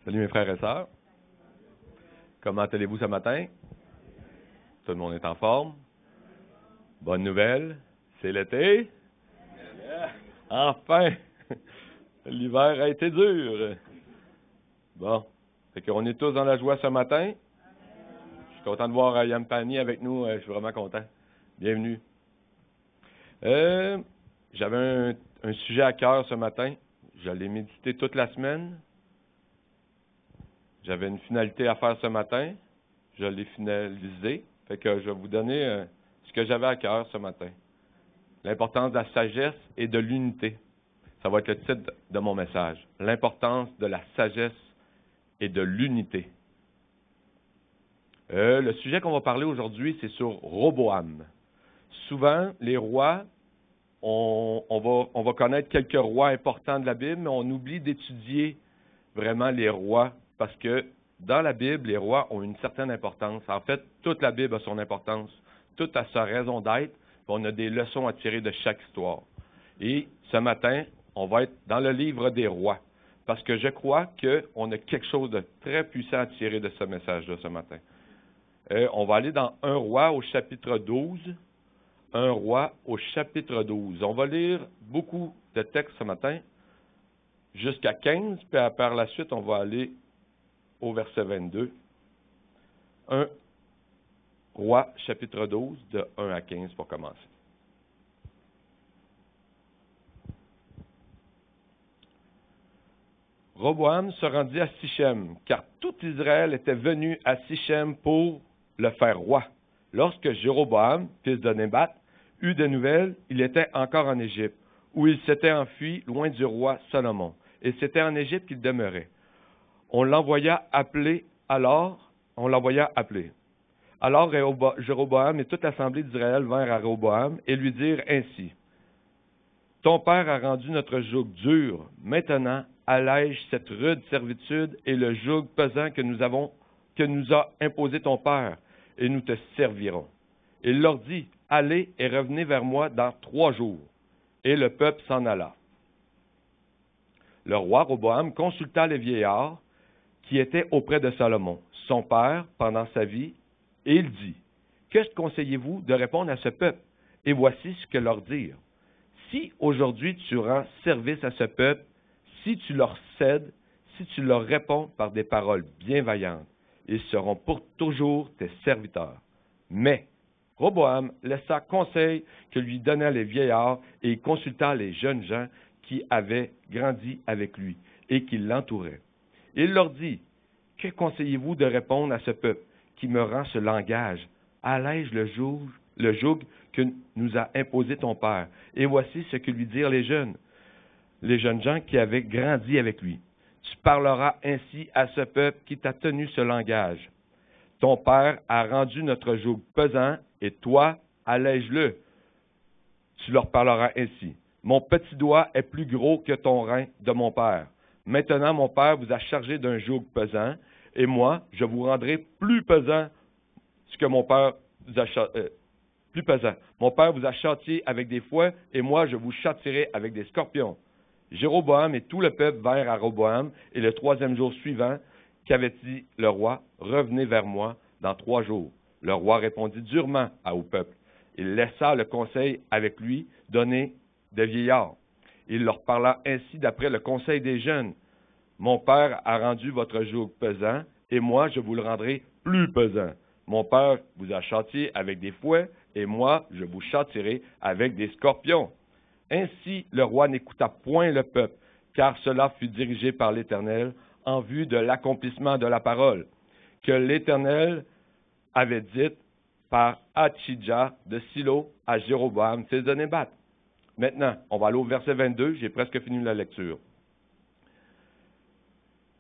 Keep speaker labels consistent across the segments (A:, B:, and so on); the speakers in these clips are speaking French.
A: Salut mes frères et sœurs. Comment allez-vous ce matin? Tout le monde est en forme? Bonne nouvelle, c'est l'été. Enfin! L'hiver a été dur. Bon, fait qu'on est tous dans la joie ce matin. Je suis content de voir Yam Pani avec nous. Je suis vraiment content. Bienvenue. J'avais un sujet à cœur ce matin. Je l'ai médité toute la semaine. J'avais une finalité à faire ce matin. Je l'ai finalisé. Fait que je vais vous donner ce que j'avais à cœur ce matin. L'importance de la sagesse et de l'unité. Ça va être le titre de mon message. L'importance de la sagesse et de l'unité. Le sujet qu'on va parler aujourd'hui, c'est sur Roboam. Souvent, les rois, on va connaître quelques rois importants de la Bible, mais on oublie d'étudier vraiment les rois, parce que dans la Bible, les rois ont une certaine importance. En fait, toute la Bible a son importance. Tout a sa raison d'être, puis on a des leçons à tirer de chaque histoire. Et ce matin, on va être dans le livre des rois, parce que je crois qu'on a quelque chose de très puissant à tirer de ce message-là ce matin. On va aller dans 1 roi au chapitre 12. 1 roi au chapitre 12. On va lire beaucoup de textes ce matin, jusqu'à 15, puis par la suite, on va aller au verset 22. 1 roi, chapitre 12, de 1 à 15 pour commencer. Roboam se rendit à Sichem, car tout Israël était venu à Sichem pour le faire roi. Lorsque Jéroboam, fils de Nébat, eut des nouvelles, il était encore en Égypte, où il s'était enfui loin du roi Salomon. Et c'était en Égypte qu'il demeurait. On l'envoya appeler. Alors Jéroboam et toute l'assemblée d'Israël vinrent à Roboam et lui dirent ainsi: Ton père a rendu notre joug dur. Maintenant, allège cette rude servitude et le joug pesant que nous a imposé ton père, et nous te servirons. Il leur dit: Allez et revenez vers moi dans 3 jours. Et le peuple s'en alla. Le roi Roboam consulta les vieillards qui étaient auprès de Salomon, son père, pendant sa vie, et il dit: Que conseillez-vous de répondre à ce peuple? Et voici ce que leur dire. Si aujourd'hui tu rends service à ce peuple, si tu leur cèdes, si tu leur réponds par des paroles bienveillantes, ils seront pour toujours tes serviteurs. Mais Roboam laissa conseil que lui donnaient les vieillards et il consulta les jeunes gens qui avaient grandi avec lui et qui l'entouraient. Il leur dit: Que conseillez-vous de répondre à ce peuple qui me rend ce langage? Allège le joug que nous a imposé ton père. Et voici ce que lui dirent les jeunes gens qui avaient grandi avec lui. Tu parleras ainsi à ce peuple qui t'a tenu ce langage. Ton père a rendu notre joug pesant, et toi, allège-le. Tu leur parleras ainsi. Mon petit doigt est plus gros que ton rein de mon père. Maintenant, mon père vous a chargé d'un joug pesant, et moi, je vous rendrai plus pesant ce que mon père vous a plus pesant. Mon père vous a châtié avec des fouets, et moi, je vous châtierai avec des scorpions. Jéroboam et tout le peuple vinrent à Roboam, et le 3e jour suivant, qu'avait dit le roi: Revenez vers moi dans 3 jours. Le roi répondit durement au peuple. Il laissa le conseil avec lui donné des vieillards. Il leur parla ainsi d'après le conseil des jeunes. Mon père a rendu votre joug pesant, et moi je vous le rendrai plus pesant. Mon père vous a châtié avec des fouets, et moi je vous châtierai avec des scorpions. Ainsi le roi n'écouta point le peuple, car cela fut dirigé par l'Éternel en vue de l'accomplissement de la parole, que l'Éternel avait dite par Achidja de Silo à Jéroboam, fils de Nébat. Maintenant, on va aller au verset 22, j'ai presque fini la lecture.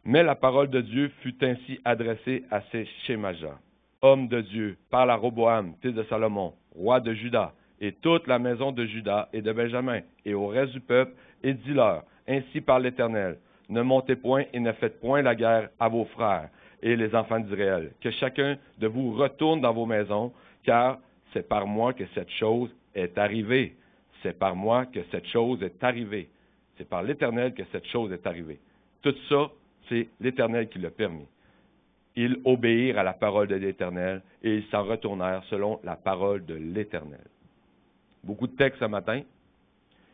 A: Mais la parole de Dieu fut ainsi adressée à ces Shemaja, homme de Dieu, parle à Roboam, fils de Salomon, roi de Juda, et toute la maison de Juda et de Benjamin, et au reste du peuple, et dis-leur: Ainsi parle l'Éternel, ne montez point et ne faites point la guerre à vos frères et les enfants d'Israël, que chacun de vous retourne dans vos maisons, car c'est par moi que cette chose est arrivée. C'est par moi que cette chose est arrivée. C'est par l'Éternel que cette chose est arrivée. Tout ça, c'est l'Éternel qui l'a permis. Ils obéirent à la parole de l'Éternel et ils s'en retournèrent selon la parole de l'Éternel. Beaucoup de textes ce matin.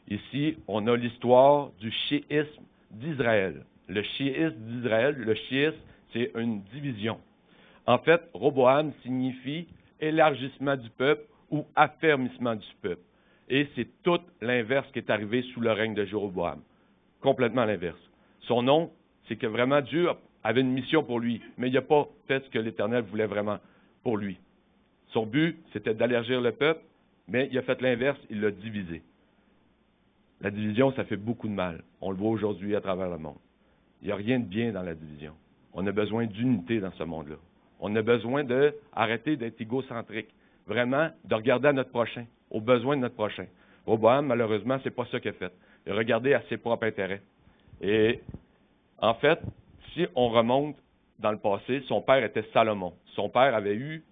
A: Ici, on a l'histoire du chiisme d'Israël. Le chiisme d'Israël, le chiisme, c'est une division. En fait, Roboam signifie élargissement du peuple ou affermissement du peuple. Et c'est tout l'inverse qui est arrivé sous le règne de Jéroboam. Complètement l'inverse. Son nom, c'est que vraiment Dieu avait une mission pour lui, mais il n'a pas fait ce que l'Éternel voulait vraiment pour lui. Son but, c'était d'élargir le peuple, mais il a fait l'inverse, il l'a divisé. La division, ça fait beaucoup de mal. On le voit aujourd'hui à travers le monde. Il n'y a rien de bien dans la division. On a besoin d'unité dans ce monde-là. On a besoin d'arrêter d'être égocentrique. Vraiment, de regarder à notre prochain, aux besoins de notre prochain. Roboam, malheureusement, c'est pas ça qu'il a fait. Il a regardé à ses propres intérêts. Et en fait, si on remonte dans le passé, son père était Salomon. Son père avait eu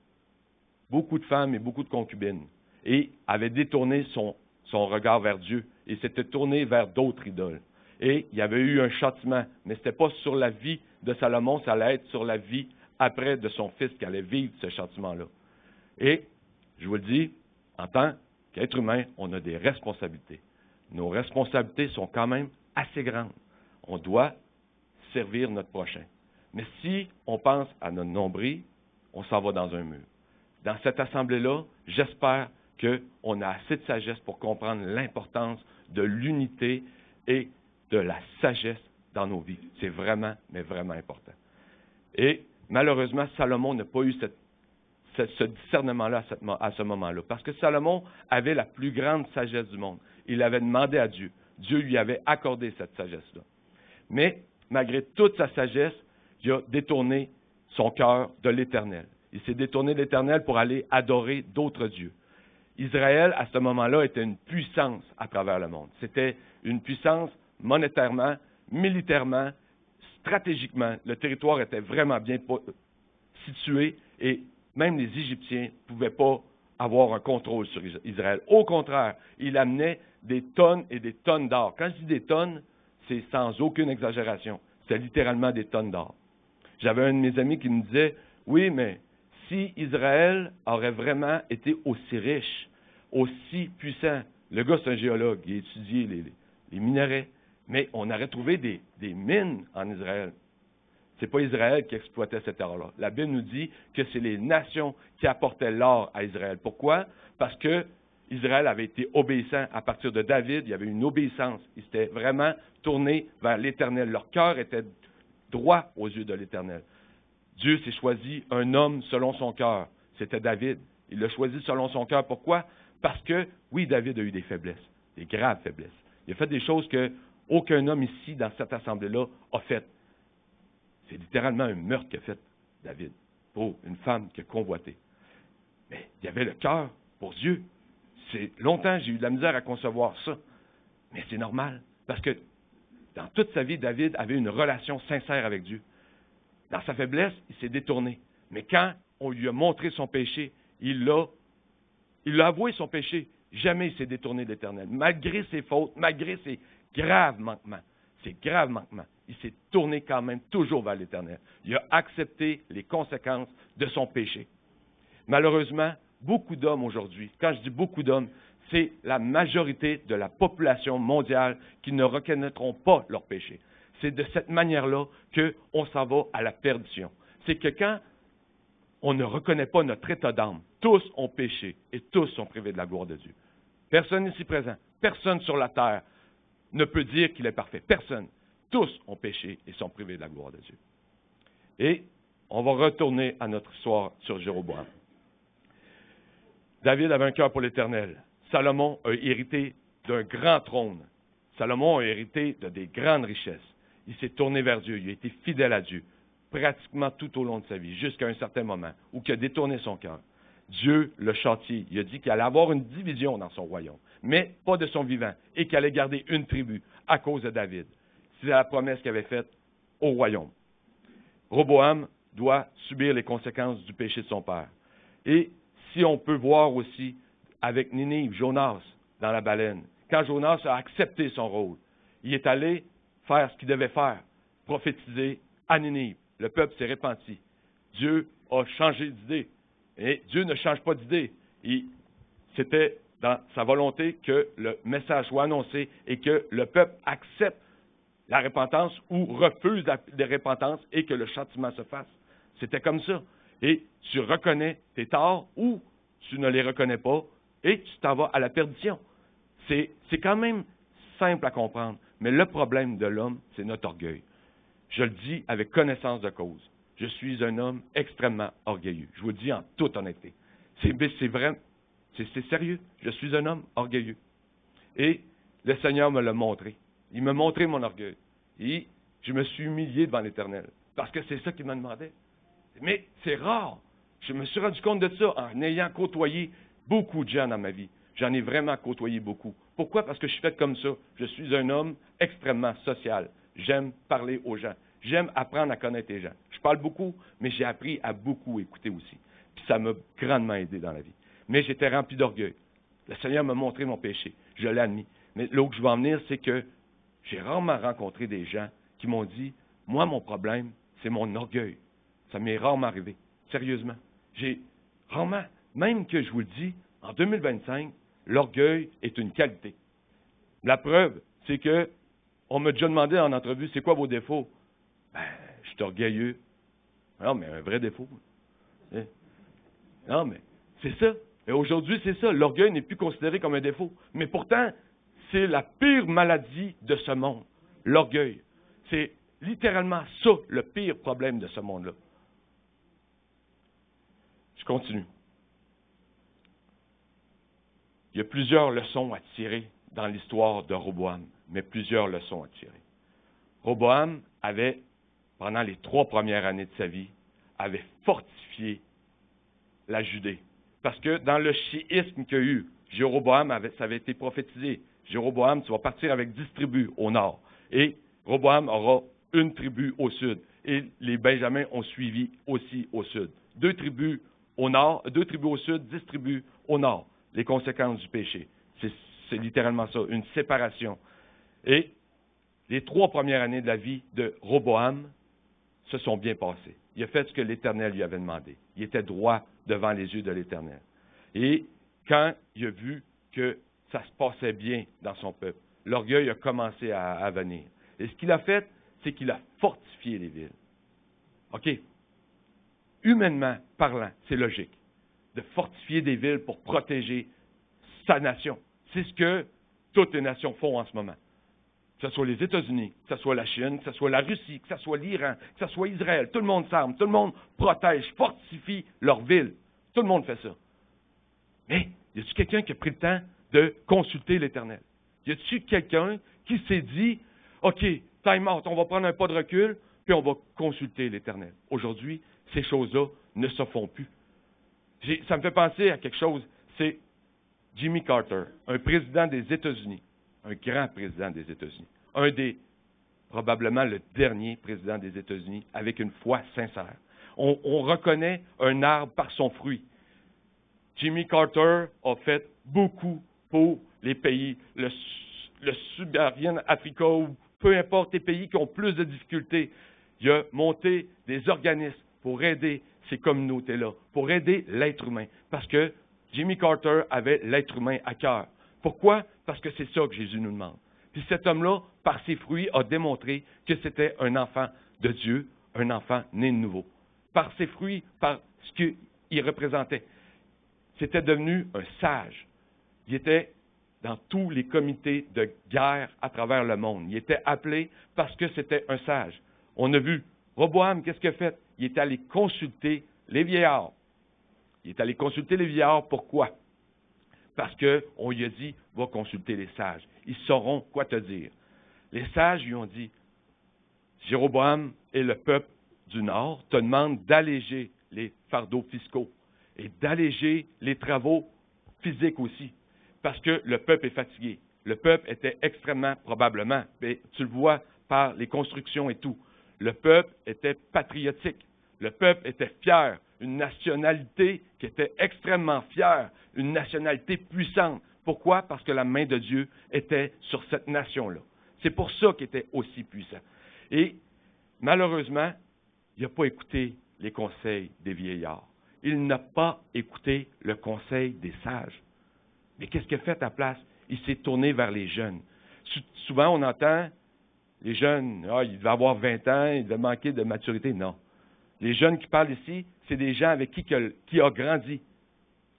A: beaucoup de femmes et beaucoup de concubines et avait détourné son regard vers Dieu et s'était tourné vers d'autres idoles. Et il y avait eu un châtiment, mais ce n'était pas sur la vie de Salomon, ça allait être sur la vie après de son fils qui allait vivre ce châtiment-là. Et, je vous le dis, en tant qu'être humain, on a des responsabilités. Nos responsabilités sont quand même assez grandes. On doit servir notre prochain. Mais si on pense à notre nombril, on s'en va dans un mur. Dans cette assemblée-là, j'espère qu'on a assez de sagesse pour comprendre l'importance de l'unité et de la sagesse dans nos vies. C'est vraiment, mais vraiment important. Et malheureusement, Salomon n'a pas eu ce discernement-là à ce moment-là, parce que Salomon avait la plus grande sagesse du monde. Il avait demandé à Dieu. Dieu lui avait accordé cette sagesse-là. Mais, malgré toute sa sagesse, il a détourné son cœur de l'Éternel. Il s'est détourné de l'Éternel pour aller adorer d'autres dieux. Israël, à ce moment-là, était une puissance à travers le monde. C'était une puissance monétairement, militairement, stratégiquement. Le territoire était vraiment bien situé et même les Égyptiens ne pouvaient pas avoir un contrôle sur Israël. Au contraire, il amenait des tonnes et des tonnes d'or. Quand je dis des tonnes, c'est sans aucune exagération. C'était littéralement des tonnes d'or. J'avais un de mes amis qui me disait, oui, mais si Israël aurait vraiment été aussi riche, aussi puissant, le gars c'est un géologue, il a étudié les minerais, mais on aurait trouvé des mines en Israël. C'est pas Israël qui exploitait cet or-là. La Bible nous dit que c'est les nations qui apportaient l'or à Israël. Pourquoi? Parce que Israël avait été obéissant à partir de David, il y avait une obéissance. Ils s'étaient vraiment tournés vers l'Éternel. Leur cœur était droit aux yeux de l'Éternel. Dieu s'est choisi un homme selon son cœur. C'était David. Il l'a choisi selon son cœur. Pourquoi? Parce que, oui, David a eu des faiblesses, des graves faiblesses. Il a fait des choses qu'aucun homme ici, dans cette assemblée-là, a faites. C'est littéralement un meurtre qu'a fait David pour une femme qui a convoité. Mais il y avait le cœur pour Dieu. Longtemps, j'ai eu de la misère à concevoir ça. Mais c'est normal, parce que dans toute sa vie, David avait une relation sincère avec Dieu. Dans sa faiblesse, il s'est détourné. Mais quand on lui a montré son péché, il a avoué son péché. Jamais il s'est détourné de l'Éternel. Malgré ses fautes, malgré ses graves manquements. Il s'est tourné quand même toujours vers l'Éternel. Il a accepté les conséquences de son péché. Malheureusement, beaucoup d'hommes aujourd'hui, quand je dis beaucoup d'hommes, c'est la majorité de la population mondiale qui ne reconnaîtront pas leur péché. C'est de cette manière-là qu'on s'en va à la perdition. C'est que quand on ne reconnaît pas notre état d'âme, tous ont péché et tous sont privés de la gloire de Dieu. Personne ici présent, personne sur la terre ne peut dire qu'il est parfait. Personne. Tous ont péché et sont privés de la gloire de Dieu. Et on va retourner à notre histoire sur Jéroboam. David avait un cœur pour l'Éternel. Salomon a hérité d'un grand trône. Salomon a hérité de des grandes richesses. Il s'est tourné vers Dieu. Il a été fidèle à Dieu pratiquement tout au long de sa vie, jusqu'à un certain moment où il a détourné son cœur. Dieu l'a châtié. Il a dit qu'il allait avoir une division dans son royaume, mais pas de son vivant, et qu'il allait garder une tribu à cause de David. C'est la promesse qu'il avait faite au royaume. Roboam doit subir les conséquences du péché de son père. Et si on peut voir aussi avec Ninive, Jonas, dans la baleine, quand Jonas a accepté son rôle, il est allé faire ce qu'il devait faire, prophétiser à Ninive. Le peuple s'est repenti. Dieu a changé d'idée. Et Dieu ne change pas d'idée. C'était dans sa volonté que le message soit annoncé et que le peuple accepte la repentance ou refuse la repentance et que le châtiment se fasse. C'était comme ça. Et tu reconnais tes torts ou tu ne les reconnais pas et tu t'en vas à la perdition. C'est quand même simple à comprendre. Mais le problème de l'homme, c'est notre orgueil. Je le dis avec connaissance de cause. Je suis un homme extrêmement orgueilleux. Je vous le dis en toute honnêteté. C'est vrai, c'est sérieux. Je suis un homme orgueilleux. Et le Seigneur me l'a montré. Il m'a montré mon orgueil. Et je me suis humilié devant l'Éternel. Parce que c'est ça qu'il m'a demandé. Mais c'est rare. Je me suis rendu compte de ça en ayant côtoyé beaucoup de gens dans ma vie. J'en ai vraiment côtoyé beaucoup. Pourquoi? Parce que je suis fait comme ça. Je suis un homme extrêmement social. J'aime parler aux gens. J'aime apprendre à connaître les gens. Je parle beaucoup, mais j'ai appris à beaucoup écouter aussi. Puis ça m'a grandement aidé dans la vie. Mais j'étais rempli d'orgueil. Le Seigneur m'a montré mon péché. Je l'ai admis. Mais là où je veux en venir, c'est que j'ai rarement rencontré des gens qui m'ont dit, moi, mon problème, c'est mon orgueil. Ça m'est rarement arrivé. Sérieusement. J'ai rarement, même que je vous le dis, en 2025, l'orgueil est une qualité. La preuve, c'est que on m'a déjà demandé en entrevue, c'est quoi vos défauts? Ben, je suis orgueilleux. Non, mais un vrai défaut. Non, mais c'est ça. Et aujourd'hui, c'est ça. L'orgueil n'est plus considéré comme un défaut. Mais pourtant, c'est la pire maladie de ce monde. L'orgueil. C'est littéralement ça, le pire problème de ce monde-là. Je continue. Il y a plusieurs leçons à tirer dans l'histoire de Roboam, mais plusieurs leçons à tirer. Roboam avait, pendant les 3 premières années de sa vie, avait fortifié la Judée. Parce que dans le chiisme qu'il y a eu, Jéroboam, ça avait été prophétisé. Jéroboam, tu vas partir avec 10 tribus au nord. Et Roboam aura une tribu au sud. Et les Benjamins ont suivi aussi au sud. 2 tribus au nord, 2 tribus au sud, 10 tribus au nord. Les conséquences du péché. C'est littéralement ça, une séparation. Et les 3 premières années de la vie de Roboam se sont bien passées. Il a fait ce que l'Éternel lui avait demandé. Il était droit devant les yeux de l'Éternel. Et quand il a vu que ça se passait bien dans son peuple, l'orgueil a commencé à venir. Et ce qu'il a fait, c'est qu'il a fortifié les villes. OK? Humainement parlant, c'est logique de fortifier des villes pour protéger sa nation. C'est ce que toutes les nations font en ce moment. Que ce soit les États-Unis, que ce soit la Chine, que ce soit la Russie, que ce soit l'Iran, que ce soit Israël, tout le monde s'arme, tout le monde protège, fortifie leur ville. Tout le monde fait ça. Mais, y a-t-il quelqu'un qui a pris le temps de consulter l'Éternel? Y a-t-il quelqu'un qui s'est dit, OK, time out, on va prendre un pas de recul, puis on va consulter l'Éternel. Aujourd'hui, ces choses-là ne se font plus. Ça me fait penser à quelque chose, c'est Jimmy Carter, un président des États-Unis, un grand président des États-Unis, probablement le dernier président des États-Unis, avec une foi sincère. On reconnaît un arbre par son fruit. Jimmy Carter a fait beaucoup pour les pays, le Sub-Saharien Afrique, ou peu importe les pays qui ont plus de difficultés. Il a monté des organismes pour aider ces communautés-là, pour aider l'être humain. Parce que Jimmy Carter avait l'être humain à cœur. Pourquoi? Parce que c'est ça que Jésus nous demande. Puis cet homme-là, par ses fruits, a démontré que c'était un enfant de Dieu, un enfant né de nouveau. Par ses fruits, par ce qu'il représentait. C'était devenu un sage. Il était dans tous les comités de guerre à travers le monde. Il était appelé parce que c'était un sage. On a vu, Roboam, qu'est-ce qu'il a fait? Il est allé consulter les vieillards. Il est allé consulter les vieillards, pourquoi? Parce qu'on lui a dit, va consulter les sages. Ils sauront quoi te dire. Les sages lui ont dit, Jéroboam et le peuple du Nord te demandent d'alléger les fardeaux fiscaux et d'alléger les travaux physiques aussi, parce que le peuple est fatigué. Le peuple était extrêmement, probablement, et tu le vois par les constructions et tout, le peuple était patriotique. Le peuple était fier, une nationalité qui était extrêmement fière, une nationalité puissante. Pourquoi? Parce que la main de Dieu était sur cette nation-là. C'est pour ça qu'il était aussi puissant. Et malheureusement, il n'a pas écouté les conseils des vieillards. Il n'a pas écouté le conseil des sages. Mais qu'est-ce qu'il a fait à la place? Il s'est tourné vers les jeunes. Souvent, on entend les jeunes, il devait avoir 20 ans, il devait manquer de maturité. Non. Les jeunes qui parlent ici, c'est des gens avec qui a grandi.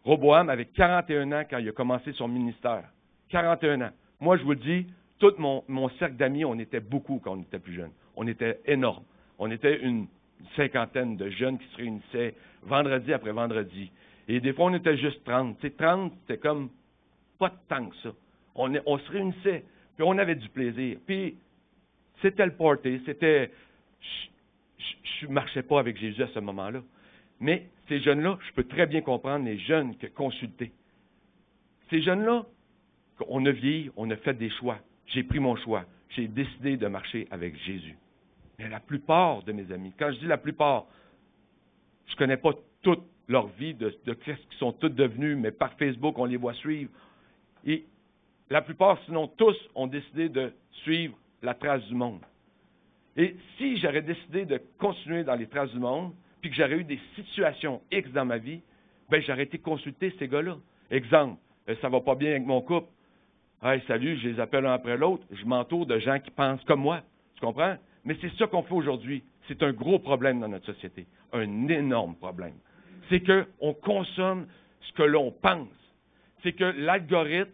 A: Roboam avait 41 ans quand il a commencé son ministère. 41 ans. Moi, je vous le dis, tout mon cercle d'amis, on était beaucoup quand on était plus jeunes. On était énorme. On était une cinquantaine de jeunes qui se réunissaient vendredi après vendredi. Et des fois, on était juste 30. 30, c'était comme pas tant que ça. On se réunissait, puis on avait du plaisir. Puis, c'était le party, c'était... Je ne marchais pas avec Jésus à ce moment-là. Mais ces jeunes-là, je peux très bien comprendre les jeunes qui consultaient. Ces jeunes-là, on a vieilli, on a fait des choix. J'ai pris mon choix. J'ai décidé de marcher avec Jésus. Mais la plupart de mes amis, quand je dis la plupart, je ne connais pas toute leur vie, de qu'est-ce qu'ils sont tous devenus, mais par Facebook, on les voit suivre. Et la plupart, sinon tous, ont décidé de suivre la trace du monde. Et si j'aurais décidé de continuer dans les traces du monde, puis que j'aurais eu des situations X dans ma vie, bien, j'aurais été consulter ces gars-là. Exemple, ça va pas bien avec mon couple. Hey, salut, je les appelle un après l'autre. Je m'entoure de gens qui pensent comme moi. Tu comprends? Mais c'est ça qu'on fait aujourd'hui. C'est un gros problème dans notre société. Un énorme problème. C'est qu'on consomme ce que l'on pense. C'est que l'algorithme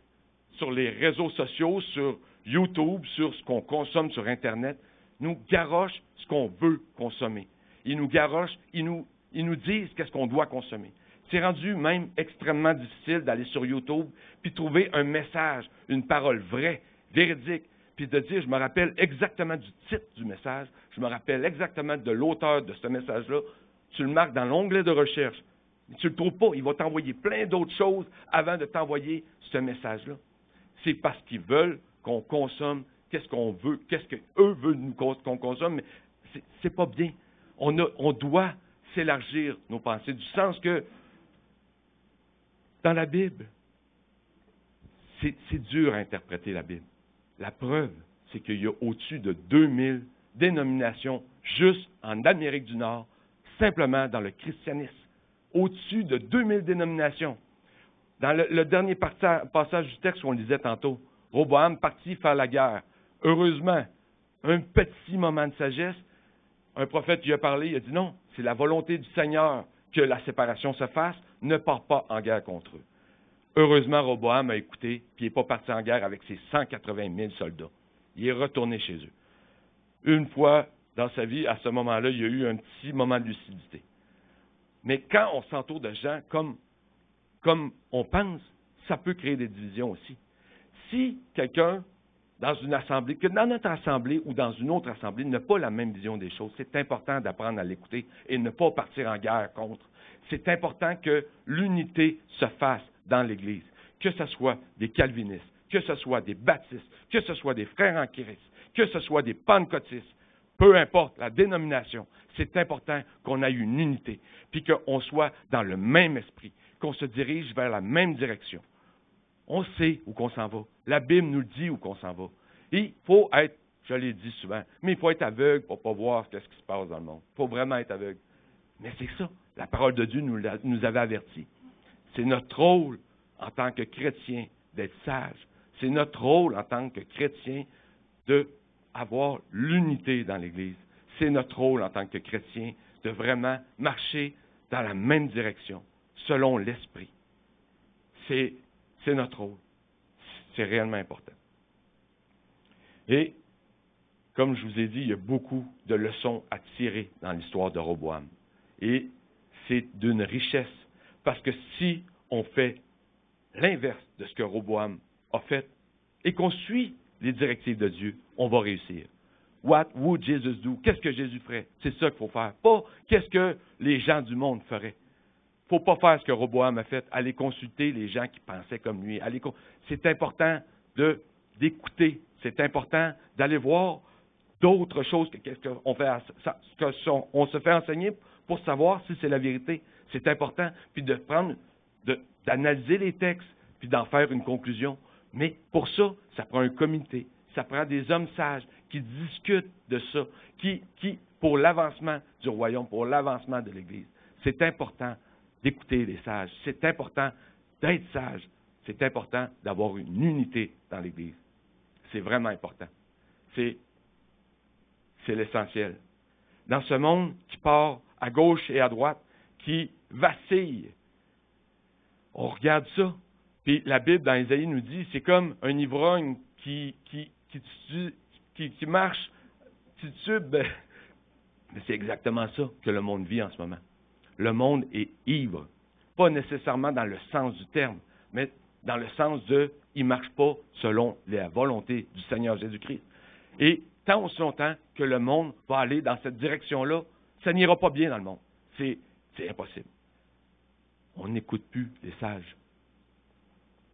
A: sur les réseaux sociaux, sur YouTube, sur ce qu'on consomme sur Internet, nous garoche ce qu'on veut consommer. Ils nous garochent, ils nous disent qu'est-ce qu'on doit consommer. C'est rendu même extrêmement difficile d'aller sur YouTube puis trouver un message, une parole vraie, véridique, puis de dire, je me rappelle exactement du titre du message, je me rappelle exactement de l'auteur de ce message-là. Tu le marques dans l'onglet de recherche. Mais tu ne le trouves pas. Il va t'envoyer plein d'autres choses avant de t'envoyer ce message-là. C'est parce qu'ils veulent qu'on consomme qu'est-ce qu'on veut, qu'est-ce qu'eux veulent qu'on consomme, mais c'est pas bien. On doit s'élargir nos pensées, du sens que dans la Bible, c'est dur à interpréter la Bible. La preuve, c'est qu'il y a au-dessus de 2000 dénominations juste en Amérique du Nord, simplement dans le christianisme. Au-dessus de 2000 dénominations. Dans le dernier passage du texte qu'on lisait tantôt, Roboam partit faire la guerre. Heureusement, un petit moment de sagesse, un prophète lui a parlé, il a dit non, c'est la volonté du Seigneur que la séparation se fasse, ne part pas en guerre contre eux. Heureusement, Roboam a écouté, puis il n'est pas parti en guerre avec ses 180 000 soldats. Il est retourné chez eux. Une fois dans sa vie, à ce moment-là, il y a eu un petit moment de lucidité. Mais quand on s'entoure de gens comme on pense, ça peut créer des divisions aussi. Si quelqu'un, dans une assemblée, que dans notre assemblée ou dans une autre assemblée, n'a pas la même vision des choses, c'est important d'apprendre à l'écouter et ne pas partir en guerre contre. C'est important que l'unité se fasse dans l'Église, que ce soit des calvinistes, que ce soit des baptistes, que ce soit des frères en Christ, que ce soit des pentecôtistes, peu importe la dénomination, c'est important qu'on ait une unité, puis qu'on soit dans le même esprit, qu'on se dirige vers la même direction. On sait où qu'on s'en va. La Bible nous dit où qu'on s'en va. Et il faut être, je l'ai dit souvent, mais il faut être aveugle pour ne pas voir ce qui se passe dans le monde. Il faut vraiment être aveugle. Mais c'est ça, la parole de Dieu nous avait avertis. C'est notre rôle en tant que chrétien d'être sage. C'est notre rôle en tant que chrétien d'avoir l'unité dans l'Église. C'est notre rôle en tant que chrétien de vraiment marcher dans la même direction, selon l'Esprit. C'est notre rôle. C'est réellement important. Et, comme je vous ai dit, il y a beaucoup de leçons à tirer dans l'histoire de Roboam. Et c'est d'une richesse, parce que si on fait l'inverse de ce que Roboam a fait et qu'on suit les directives de Dieu, on va réussir. What would Jesus do? Qu'est-ce que Jésus ferait? C'est ça qu'il faut faire. Pas qu'est-ce que les gens du monde feraient. Il ne faut pas faire ce que Roboam a fait, aller consulter les gens qui pensaient comme lui. C'est important d'écouter. C'est important d'aller voir d'autres choses que qu'est-ce qu'on fait, on se fait enseigner pour savoir si c'est la vérité. C'est important, puis d'analyser les textes, puis d'en faire une conclusion. Mais pour ça, ça prend un comité. ça prend des hommes sages qui discutent de ça, qui pour l'avancement du royaume, pour l'avancement de l'Église. C'est important d'écouter les sages. C'est important d'être sage. C'est important d'avoir une unité dans l'Église. C'est vraiment important. C'est l'essentiel. Dans ce monde qui part à gauche et à droite, qui vacille, on regarde ça. Puis la Bible, dans Ésaïe, nous dit, c'est comme un ivrogne qui marche, titube. Mais c'est exactement ça que le monde vit en ce moment. Le monde est ivre. Pas nécessairement dans le sens du terme, mais dans le sens de, il ne marche pas selon la volonté du Seigneur Jésus-Christ. Et tant aussi longtemps que le monde va aller dans cette direction-là, ça n'ira pas bien dans le monde. C'est impossible. On n'écoute plus les sages.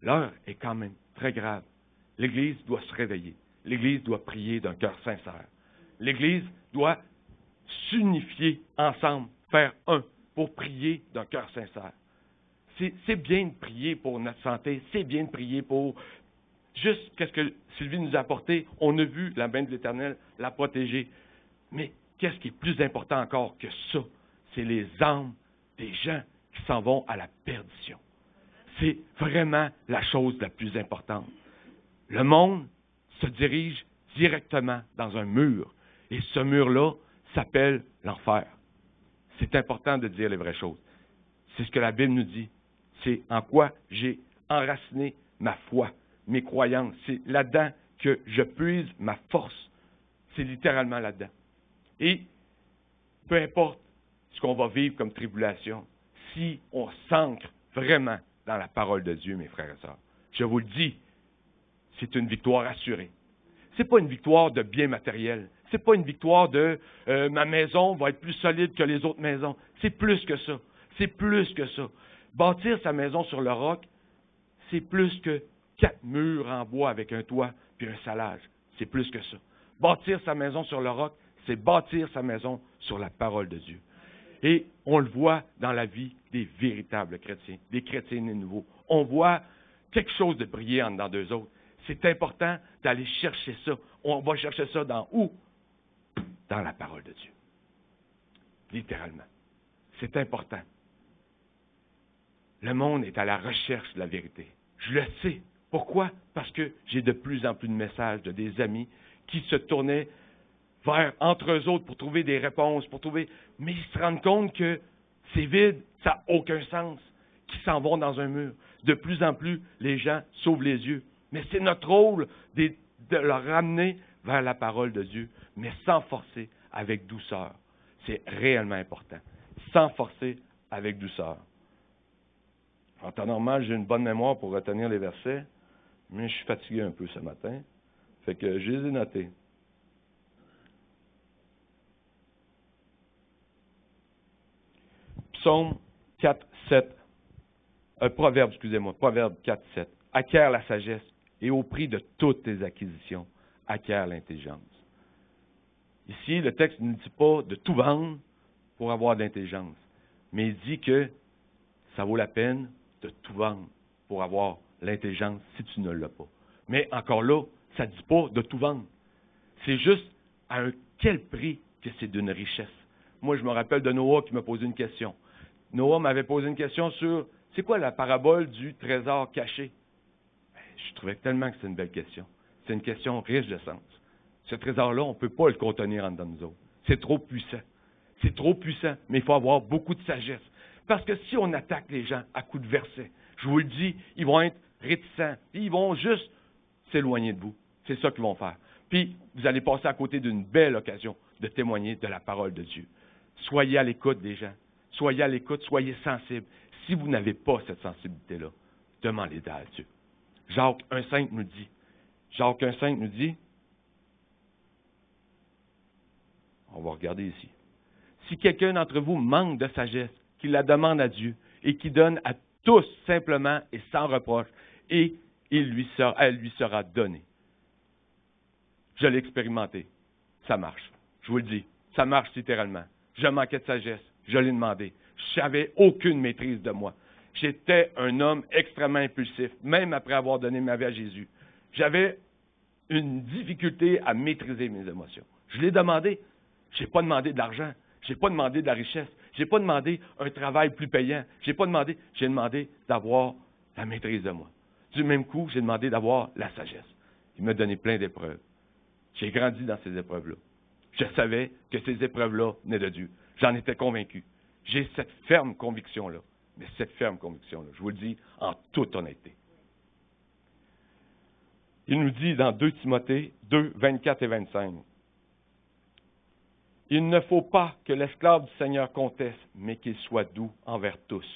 A: L'heure est quand même très grave. L'Église doit se réveiller. L'Église doit prier d'un cœur sincère. L'Église doit s'unifier ensemble, faire un, pour prier d'un cœur sincère. C'est bien de prier pour notre santé, c'est bien de prier pour juste qu'est-ce que Sylvie nous a apporté. On a vu la main de l'Éternel la protéger. Mais qu'est-ce qui est plus important encore que ça? C'est les âmes des gens qui s'en vont à la perdition. C'est vraiment la chose la plus importante. Le monde se dirige directement dans un mur. Et ce mur-là s'appelle l'enfer. C'est important de dire les vraies choses. C'est ce que la Bible nous dit. C'est en quoi j'ai enraciné ma foi, mes croyances. C'est là-dedans que je puise ma force. C'est littéralement là-dedans. Et peu importe ce qu'on va vivre comme tribulation, si on s'ancre vraiment dans la parole de Dieu, mes frères et sœurs, je vous le dis, c'est une victoire assurée. Ce n'est pas une victoire de bien matériel. Ce n'est pas une victoire de ma maison va être plus solide que les autres maisons. C'est plus que ça. C'est plus que ça. Bâtir sa maison sur le roc, c'est plus que 4 murs en bois avec un toit puis un salage. C'est plus que ça. Bâtir sa maison sur le roc, c'est bâtir sa maison sur la parole de Dieu. Et on le voit dans la vie des véritables chrétiens, des chrétiens nés nouveaux. On voit quelque chose de briller en dedans d'eux autres. C'est important d'aller chercher ça. On va chercher ça dans où? Dans la parole de Dieu. Littéralement. C'est important. Le monde est à la recherche de la vérité. Je le sais. Pourquoi? Parce que j'ai de plus en plus de messages de des amis qui se tournaient vers entre eux autres pour trouver des réponses, mais ils se rendent compte que c'est vide, ça n'a aucun sens, qu'ils s'en vont dans un mur. De plus en plus, les gens s'ouvrent les yeux. Mais c'est notre rôle de leur ramener vers la parole de Dieu, mais sans forcer, avec douceur. C'est réellement important. Sans forcer, avec douceur. En temps normal, j'ai une bonne mémoire pour retenir les versets, mais je suis fatigué un peu ce matin. Fait que je les ai notés. Psaume 4, 7. Proverbe 4, 7. Acquiert la sagesse et au prix de toutes tes acquisitions, acquiert l'intelligence. Ici, le texte ne dit pas de tout vendre pour avoir de l'intelligence, mais il dit que ça vaut la peine de tout vendre pour avoir l'intelligence si tu ne l'as pas. Mais encore là, ça ne dit pas de tout vendre. C'est juste à quel prix que c'est d'une richesse. Moi, je me rappelle de Noah qui m'a posé une question. Noah m'avait posé une question sur, c'est quoi la parabole du trésor caché? Je trouvais tellement que c'est une belle question. C'est une question riche de sens. Ce trésor-là, on ne peut pas le contenir en dedans de nous autres. C'est trop puissant. C'est trop puissant, mais il faut avoir beaucoup de sagesse. Parce que si on attaque les gens à coups de versets, je vous le dis, ils vont être réticents. Ils vont juste s'éloigner de vous. C'est ça qu'ils vont faire. Puis, vous allez passer à côté d'une belle occasion de témoigner de la parole de Dieu. Soyez à l'écoute des gens. Soyez à l'écoute, soyez sensibles. Si vous n'avez pas cette sensibilité-là, demandez-la à Dieu. Jacques 1,5 nous dit, on va regarder ici. Si quelqu'un d'entre vous manque de sagesse, qu'il la demande à Dieu et qu'il donne à tous simplement et sans reproche, et elle lui sera donnée. Je l'ai expérimenté. Ça marche. Je vous le dis. Ça marche littéralement. Je manquais de sagesse. Je l'ai demandé. Je n'avais aucune maîtrise de moi. J'étais un homme extrêmement impulsif, même après avoir donné ma vie à Jésus. J'avais une difficulté à maîtriser mes émotions. Je l'ai demandé. Je n'ai pas demandé de l'argent. Je n'ai pas demandé de la richesse. Je n'ai pas demandé un travail plus payant. J'ai demandé d'avoir la maîtrise de moi. Du même coup, j'ai demandé d'avoir la sagesse. Il m'a donné plein d'épreuves. J'ai grandi dans ces épreuves-là. Je savais que ces épreuves-là venaient de Dieu. J'en étais convaincu. J'ai cette ferme conviction-là. Mais cette ferme conviction-là, je vous le dis en toute honnêteté. Il nous dit dans 2 Timothée 2, 24 et 25. Il ne faut pas que l'esclave du Seigneur conteste, mais qu'il soit doux envers tous,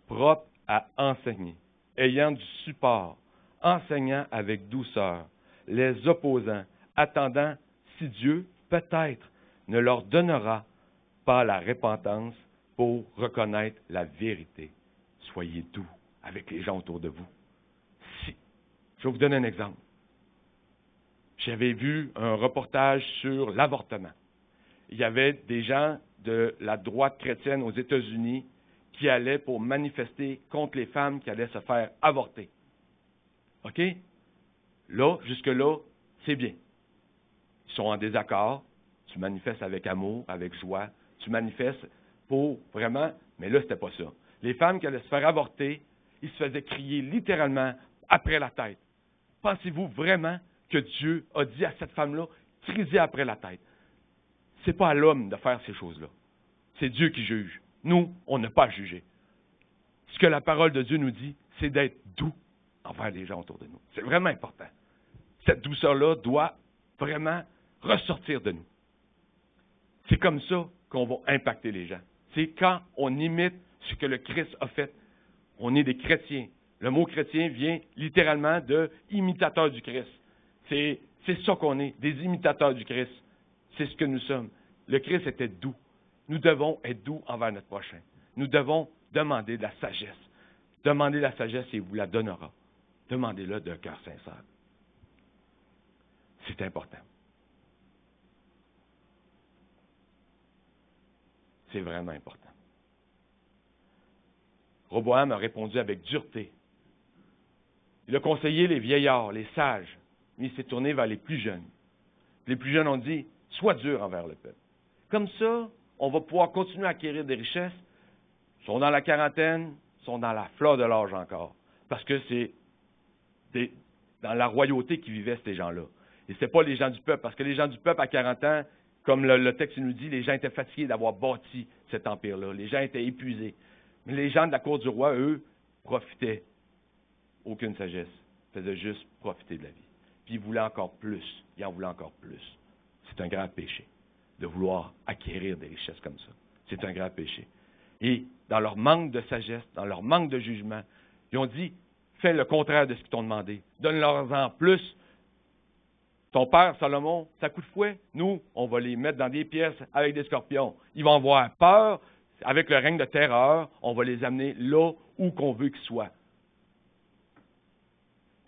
A: propre à enseigner, ayant du support, enseignant avec douceur, les opposants, attendant si Dieu, peut-être, ne leur donnera pas la repentance pour reconnaître la vérité. Soyez doux avec les gens autour de vous. Je vais vous donner un exemple. J'avais vu un reportage sur l'avortement. Il y avait des gens de la droite chrétienne aux États-Unis qui allaient pour manifester contre les femmes qui allaient se faire avorter. OK? Là, jusque-là, c'est bien. Ils sont en désaccord. Tu manifestes avec amour, avec joie. Tu manifestes pour vraiment... Mais là, c'était pas ça. Les femmes qui allaient se faire avorter, ils se faisaient crier littéralement après la tête. Pensez-vous vraiment que Dieu a dit à cette femme-là, crisez après la tête? Ce n'est pas à l'homme de faire ces choses-là. C'est Dieu qui juge. Nous, on n'a pas à juger. Ce que la parole de Dieu nous dit, c'est d'être doux envers les gens autour de nous. C'est vraiment important. Cette douceur-là doit vraiment ressortir de nous. C'est comme ça qu'on va impacter les gens. C'est quand on imite ce que le Christ a fait. On est des chrétiens. Le mot chrétien vient littéralement de imitateur du Christ. C'est ça qu'on est, des imitateurs du Christ. C'est ce que nous sommes. Le Christ était doux. Nous devons être doux envers notre prochain. Nous devons demander de la sagesse. Demandez la sagesse et il vous la donnera. Demandez-la d'un cœur sincère. C'est important. C'est vraiment important. Roboam a répondu avec dureté. Il a conseillé les vieillards, les sages, mais il s'est tourné vers les plus jeunes. Les plus jeunes ont dit, sois dur envers le peuple. Comme ça, on va pouvoir continuer à acquérir des richesses. Ils sont dans la quarantaine, ils sont dans la fleur de l'âge encore. Parce que c'est dans la royauté qui vivaient ces gens-là. Et ce n'est pas les gens du peuple, parce que les gens du peuple à 40 ans, comme le texte nous dit, les gens étaient fatigués d'avoir bâti cet empire-là. Les gens étaient épuisés. Mais les gens de la cour du roi, eux, profitaient. Aucune sagesse. Ils faisaient juste profiter de la vie. Puis ils voulaient encore plus. Ils en voulaient encore plus. C'est un grave péché de vouloir acquérir des richesses comme ça. C'est un grave péché. Et dans leur manque de sagesse, dans leur manque de jugement, ils ont dit, fais le contraire de ce qu'ils t'ont demandé. Donne-leur-en plus. Ton père, Salomon, ça coup de fouet. Nous, on va les mettre dans des pièces avec des scorpions. Ils vont avoir peur. Avec le règne de terreur, on va les amener là où qu'on veut qu'ils soient.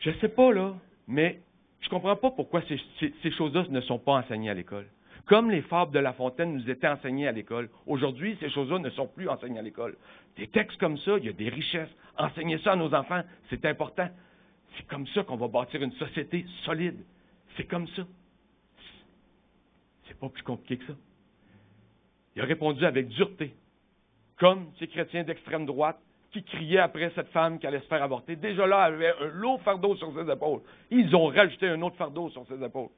A: Je ne sais pas, là, mais je ne comprends pas pourquoi ces choses-là ne sont pas enseignées à l'école. Comme les fables de La Fontaine nous étaient enseignées à l'école, aujourd'hui, ces choses-là ne sont plus enseignées à l'école. Des textes comme ça, il y a des richesses. Enseigner ça à nos enfants, c'est important. C'est comme ça qu'on va bâtir une société solide. C'est comme ça. C'est pas plus compliqué que ça. Il a répondu avec dureté. Comme ces chrétiens d'extrême droite qui criaient après cette femme qui allait se faire avorter. Déjà là, elle avait un lourd fardeau sur ses épaules. Ils ont rajouté un autre fardeau sur ses épaules.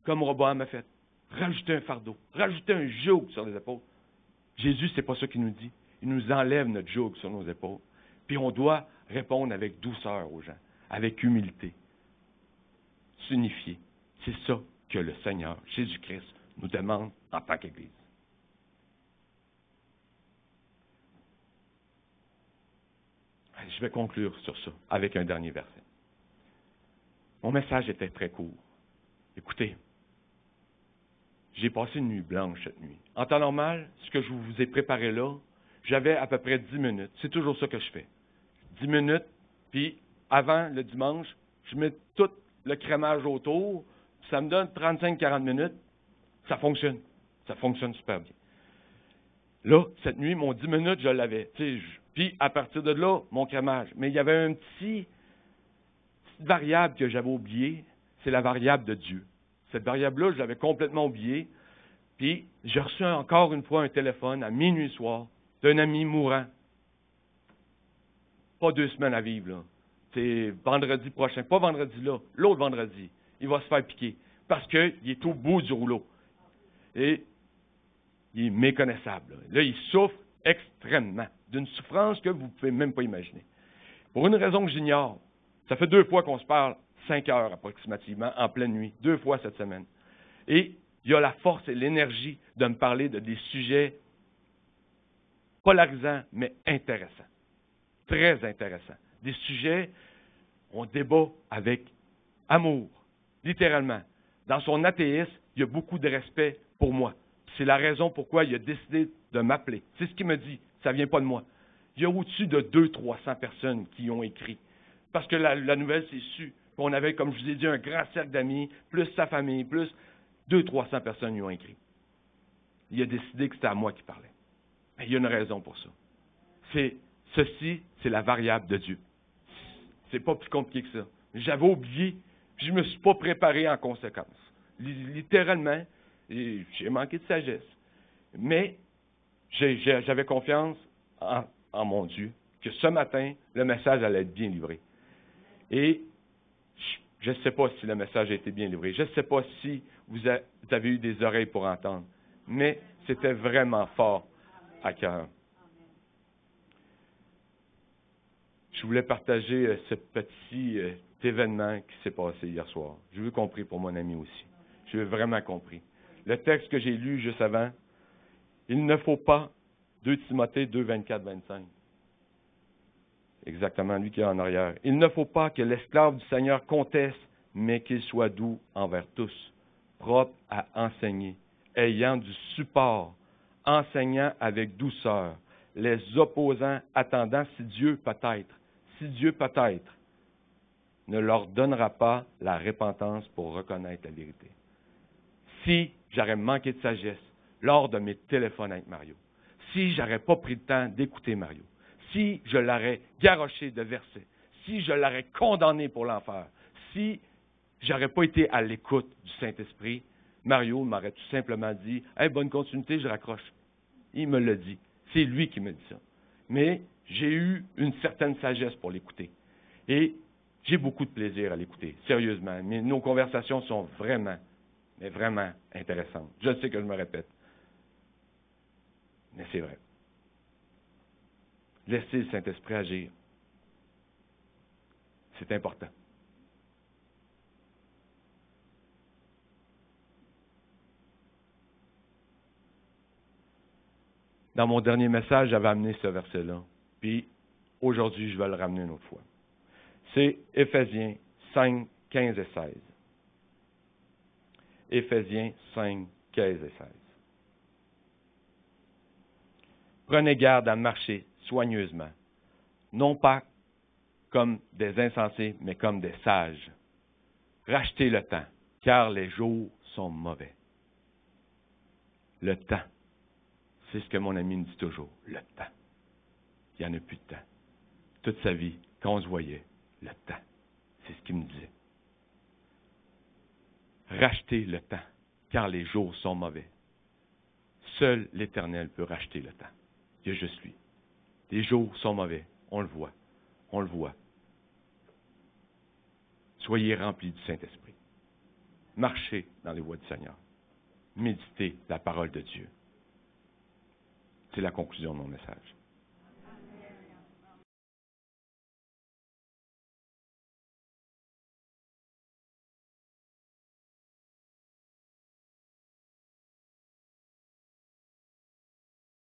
A: Comme Roboam a fait. Rajouter un fardeau. Rajouter un joug sur les épaules. Jésus, c'est pas ça qu'il nous dit. Il nous enlève notre joug sur nos épaules. Puis on doit répondre avec douceur aux gens, avec humilité. S'unifier. C'est ça que le Seigneur, Jésus-Christ, nous demande en tant qu'Église. Je vais conclure sur ça avec un dernier verset. Mon message était très court. Écoutez, j'ai passé une nuit blanche cette nuit. En temps normal, ce que je vous ai préparé là, j'avais à peu près 10 minutes. C'est toujours ça que je fais. 10 minutes, puis avant le dimanche, je mets tout le crémage autour, ça me donne 35-40 minutes. Ça fonctionne. Ça fonctionne super bien. Là, cette nuit, mon 10 minutes, je l'avais. Puis, à partir de là, mon crémage. Mais il y avait une petite variable que j'avais oubliée, c'est la variable de Dieu. Cette variable-là, je l'avais complètement oubliée. Puis, j'ai reçu encore une fois un téléphone à minuit soir d'un ami mourant. Pas 2 semaines à vivre, là. C'est vendredi prochain. Pas vendredi là, l'autre vendredi. Il va se faire piquer. Parce qu'il est au bout du rouleau. Et il est méconnaissable. Là, il souffre extrêmement. D'une souffrance que vous ne pouvez même pas imaginer. Pour une raison que j'ignore, ça fait 2 fois qu'on se parle, 5 heures approximativement, en pleine nuit. 2 fois cette semaine. Et il a la force et l'énergie de me parler de des sujets polarisants, mais intéressants. Très intéressants. Des sujets, on débat avec amour, littéralement. Dans son athéisme, il y a beaucoup de respect pour moi. C'est la raison pourquoi il a décidé de m'appeler. C'est ce qu'il me dit, ça ne vient pas de moi. Il y a au-dessus de 200-300 personnes qui ont écrit. Parce que la nouvelle s'est sue. On avait, comme je vous ai dit, un grand cercle d'amis, plus sa famille, plus 200-300 personnes y ont écrit. Il a décidé que c'était à moi qui parlait. Mais il y a une raison pour ça. Ceci, c'est la variable de Dieu. C'est pas plus compliqué que ça. J'avais oublié, puis je ne me suis pas préparé en conséquence. Littéralement, j'ai manqué de sagesse. Mais j'avais confiance en mon Dieu, que ce matin, le message allait être bien livré. Et je ne sais pas si le message a été bien livré. Je ne sais pas si vous avez eu des oreilles pour entendre. Mais c'était vraiment fort à cœur. Je voulais partager ce petit événement qui s'est passé hier soir. Je veux compris pour mon ami aussi. Je veux vraiment compris. Le texte que j'ai lu juste avant, il ne faut pas, 2 Timothée 2, 24, 25. Exactement, lui qui est en arrière. Il ne faut pas que l'esclave du Seigneur conteste, mais qu'il soit doux envers tous, propre à enseigner, ayant du support, enseignant avec douceur, les opposants attendant si Dieu peut-être ne leur donnera pas la repentance pour reconnaître la vérité. Si j'aurais manqué de sagesse lors de mes téléphones avec Mario, si j'aurais pas pris le temps d'écouter Mario, si je l'aurais garoché de versets, si je l'aurais condamné pour l'enfer, si j'aurais pas été à l'écoute du Saint-Esprit, Mario m'aurait tout simplement dit « Hey, bonne continuité, je raccroche. » Il me l'a dit. C'est lui qui me dit ça. Mais j'ai eu une certaine sagesse pour l'écouter. Et j'ai beaucoup de plaisir à l'écouter, sérieusement. Mais nos conversations sont vraiment, mais vraiment intéressantes. Je sais que je me répète. Mais c'est vrai. Laissez le Saint-Esprit agir. C'est important. Dans mon dernier message, j'avais amené ce verset-là. Puis, aujourd'hui, je vais le ramener une autre fois. C'est Éphésiens 5, 15 et 16. Éphésiens 5, 15 et 16. Prenez garde à marcher soigneusement, non pas comme des insensés, mais comme des sages. Rachetez le temps, car les jours sont mauvais. Le temps. C'est ce que mon ami me dit toujours, le temps. Il n'y en a plus de temps. Toute sa vie, quand on se voyait, le temps. C'est ce qu'il me disait. Rachetez le temps, car les jours sont mauvais. Seul l'Éternel peut racheter le temps. Il y a juste lui. Les jours sont mauvais. On le voit. On le voit. Soyez remplis du Saint-Esprit. Marchez dans les voies du Seigneur. Méditez la parole de Dieu. C'est la conclusion de mon message.